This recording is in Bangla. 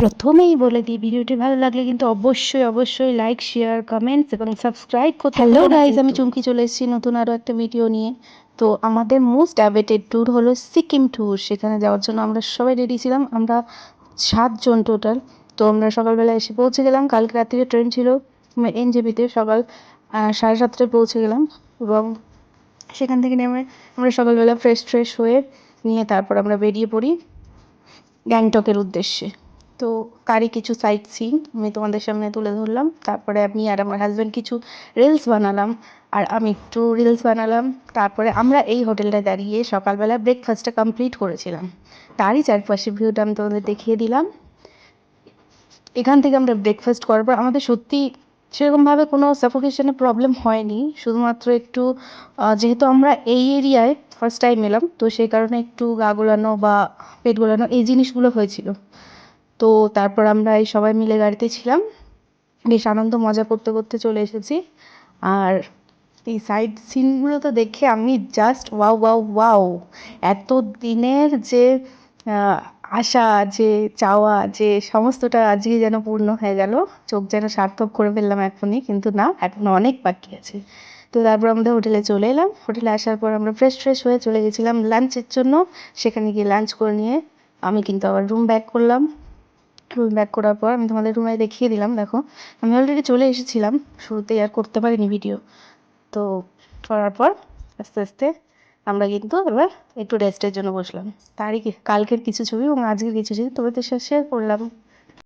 প্রথমেই বলে দিই, ভিডিওটি ভালো লাগলে কিন্তু অবশ্যই লাইক, শেয়ার, কমেন্টস এবং সাবস্ক্রাইব করতে হ্যালো গাইজ, আমি চুমকি চলে এসেছি নতুন আরও একটা ভিডিও নিয়ে। তো আমাদের মোস্ট অ্যাওয়েটেড ট্যুর হলো সিকিম ট্যুর। সেখানে যাওয়ার জন্য আমরা সবাই রেডি ছিলাম। আমরা 7 জন টোটাল। তো আমরা সকালবেলা এসে পৌঁছে গেলাম। কালকে রাত্রিরে ট্রেন ছিল এনজেপিতে, সকাল 7:30টায় পৌঁছে গেলাম। এবং সেখান থেকে নেমে আমরা সকালবেলা ফ্রেশ হয়ে নিয়ে তারপর আমরা বেরিয়ে পড়ি গ্যাংটকের উদ্দেশ্যে। তো তারই কিছু সাইট সিন আমি তোমাদের সামনে তুলে ধরলাম। তারপরে আমি আর আমার হাজব্যান্ড কিছু রিলস বানালাম, আর আমি একটু রিলস বানালাম। তারপরে আমরা এই হোটেলটায় দাঁড়িয়ে সকালবেলা ব্রেকফাস্টটা কমপ্লিট করেছিলাম। তারই চারপাশে ভিউটা আমি তোমাদের দেখিয়ে দিলাম। এখান থেকে আমরা ব্রেকফাস্ট করার পর আমাদের সত্যি সেরকমভাবে কোনো সাফোকেশনের প্রবলেম হয়নি। শুধুমাত্র একটু যেহেতু আমরা এই এরিয়ায় ফার্স্ট টাইম এলাম, তো সেই কারণে একটু গা গোলানো বা পেট গোলানো এই জিনিসগুলো হয়েছিল। তো তারপর আমরা এই সবাই মিলে গাড়িতে ছিলাম, বেশ আনন্দ মজা করতে করতে চলে এসেছি। আর এই সাইড সিনগুলো তো দেখে আমি জাস্ট ওয়াও, এত দিনের যে আশা, যে চাওয়া, যে সমস্তটা আজকে যেন পূর্ণ হয়ে গেল। চোখ যেন সার্থক করে ফেললাম এখনই, কিন্তু না, এখনো অনেক বাকি আছে। তো তারপর আমাদের হোটেলে চলে এলাম। হোটেলে আসার পর আমরা ফ্রেশ হয়ে চলে গেছিলাম লাঞ্চের জন্য। সেখানে গিয়ে লাঞ্চ করে নিয়ে আমি কিন্তু আবার রুম ব্যাক করলাম। রুম ব্যাক করার পর আমি তোমাদের রুমে দেখিয়ে দিলাম। দেখো, আমি অলরেডি চলে এসেছিলাম, শুরুতেই আর করতে পারিনি ভিডিও। তো করার পর আস্তে আমরা কিন্তু এবার একটু রেস্টের জন্য বসলাম। তারই কালকের কিছু ছবি এবং আজকের কিছু ছবি তোমাদের সাথে শেয়ার করলাম।